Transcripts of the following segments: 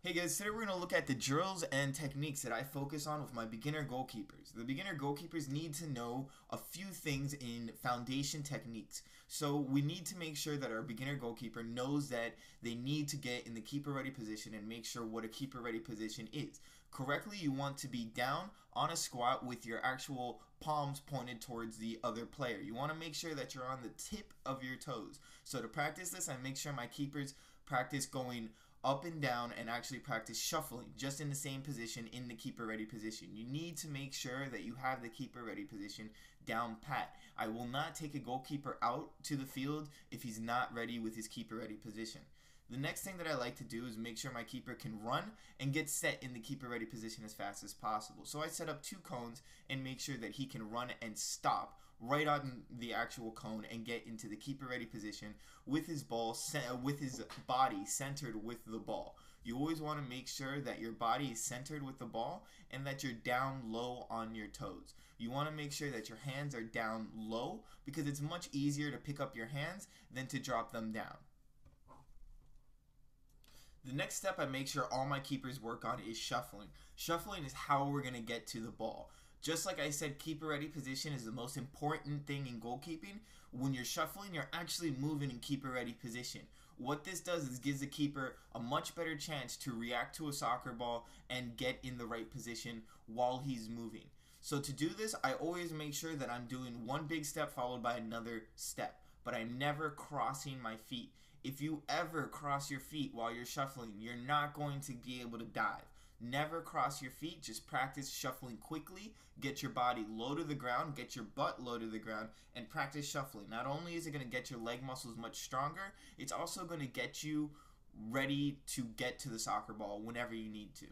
Hey guys, today we're going to look at the drills and techniques that I focus on with my beginner goalkeepers. The beginner goalkeepers need to know a few things in foundation techniques. So we need to make sure that our beginner goalkeeper knows that they need to get in the keeper ready position and make sure what a keeper ready position is. Correctly, you want to be down on a squat with your actual palms pointed towards the other player. You want to make sure that you're on the tip of your toes. So to practice this, I make sure my keepers practice going up and down and actually practice shuffling just in the same position in the keeper ready position. You need to make sure that you have the keeper ready position down pat. I will not take a goalkeeper out to the field if he's not ready with his keeper ready position. The next thing that I like to do is make sure my keeper can run and get set in the keeper ready position as fast as possible. So I set up 2 cones and make sure that he can run and stop right on the actual cone and get into the keeper ready position with his body centered with the ball. You always want to make sure that your body is centered with the ball and that you're down low on your toes. You want to make sure that your hands are down low because it's much easier to pick up your hands than to drop them down. The next step I make sure all my keepers work on is shuffling. Shuffling is how we're going to get to the ball. Just like I said, keeper ready position is the most important thing in goalkeeping. When you're shuffling, you're actually moving in keeper ready position. What this does is gives the keeper a much better chance to react to a soccer ball and get in the right position while he's moving. So to do this, I always make sure that I'm doing one big step followed by another step, but I'm never crossing my feet. If you ever cross your feet while you're shuffling, you're not going to be able to dive. Never cross your feet, just practice shuffling quickly, get your body low to the ground, get your butt low to the ground, and practice shuffling. Not only is it going to get your leg muscles much stronger, it's also going to get you ready to get to the soccer ball whenever you need to.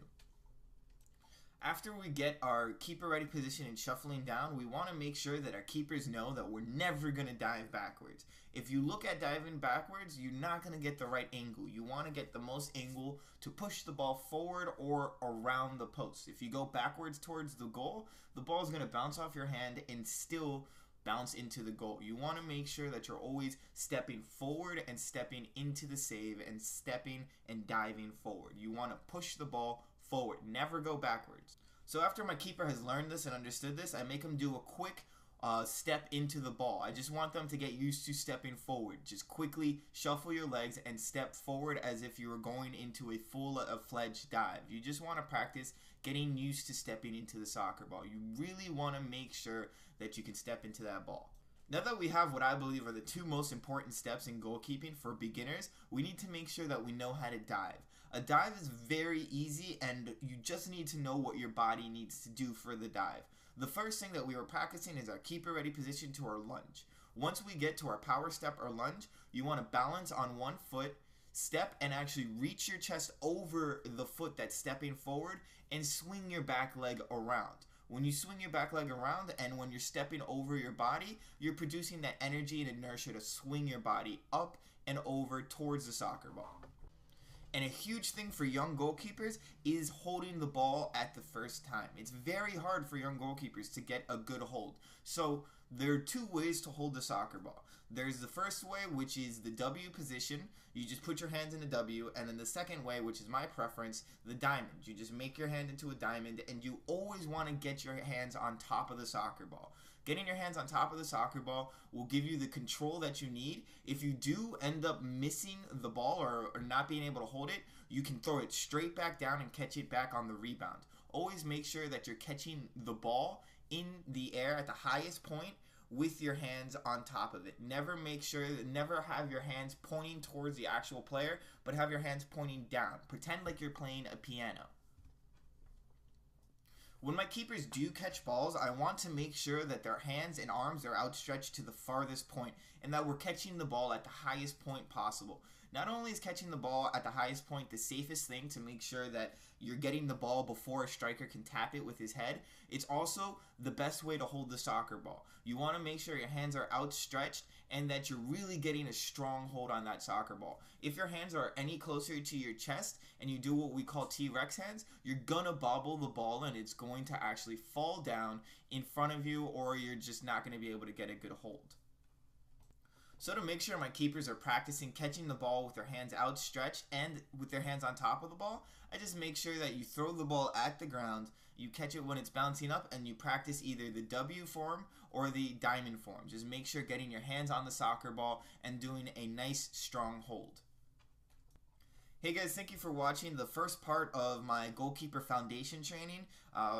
After we get our keeper ready position and shuffling down, we want to make sure that our keepers know that we're never going to dive backwards. If you look at diving backwards, you're not going to get the right angle. You want to get the most angle to push the ball forward or around the post. If you go backwards towards the goal, the ball is going to bounce off your hand and still bounce into the goal. You want to make sure that you're always stepping forward and stepping into the save and stepping and diving forward. You want to push the ball forward, never go backwards. So after my keeper has learned this and understood this, I make him do a quick step into the ball. I just want them to get used to stepping forward. Just quickly shuffle your legs and step forward as if you were going into a full-fledged dive. You just want to practice getting used to stepping into the soccer ball. You really want to make sure that you can step into that ball. Now that we have what I believe are the 2 most important steps in goalkeeping for beginners, we need to make sure that we know how to dive. A dive is very easy and you just need to know what your body needs to do for the dive. The first thing that we were practicing is our keeper ready position to our lunge. Once we get to our power step or lunge, you want to balance on one foot, step and actually reach your chest over the foot that's stepping forward and swing your back leg around. When you swing your back leg around and when you're stepping over your body, you're producing that energy and inertia to swing your body up and over towards the soccer ball. And a huge thing for young goalkeepers is holding the ball at the first time. It's very hard for young goalkeepers to get a good hold. So there are 2 ways to hold the soccer ball. There's the first way, which is the W position. You just put your hands in a W. And then the second way, which is my preference, the diamond. You just make your hand into a diamond and you always want to get your hands on top of the soccer ball. Getting your hands on top of the soccer ball will give you the control that you need. If you do end up missing the ball or not being able to hold it, you can throw it straight back down and catch it back on the rebound. Always make sure that you're catching the ball in the air at the highest point with your hands on top of it. Never have your hands pointing towards the actual player, but have your hands pointing down. Pretend like you're playing a piano. When my keepers do catch balls, I want to make sure that their hands and arms are outstretched to the farthest point and that we're catching the ball at the highest point possible. Not only is catching the ball at the highest point the safest thing to make sure that you're getting the ball before a striker can tap it with his head, it's also the best way to hold the soccer ball. You want to make sure your hands are outstretched and that you're really getting a strong hold on that soccer ball. If your hands are any closer to your chest and you do what we call T-Rex hands, you're gonna bobble the ball and it's going to actually fall down in front of you or you're just not going to be able to get a good hold. So to make sure my keepers are practicing catching the ball with their hands outstretched and with their hands on top of the ball, I just make sure that you throw the ball at the ground, you catch it when it's bouncing up, and you practice either the W form or the diamond form. Just make sure getting your hands on the soccer ball and doing a nice strong hold. Hey guys, thank you for watching the first part of my goalkeeper foundation training.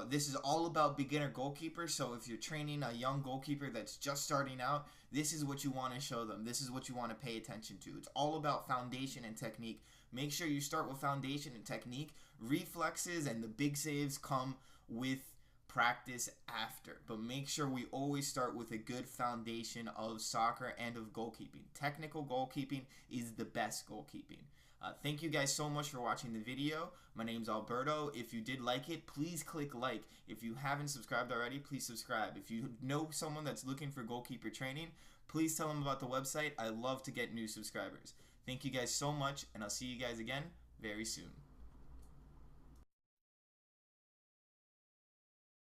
This is all about beginner goalkeepers, so if you're training a young goalkeeper that's just starting out, this is what you want to show them. This is what you want to pay attention to. It's all about foundation and technique. Make sure you start with foundation and technique. Reflexes and the big saves come with practice after, but make sure we always start with a good foundation of soccer and of goalkeeping. Technical goalkeeping is the best goalkeeping. Thank you guys so much for watching the video. My name's Alberto. If you did like it, please click like. If you haven't subscribed already, please subscribe. If you know someone that's looking for goalkeeper training, please tell them about the website. I love to get new subscribers. Thank you guys so much, and I'll see you guys again very soon.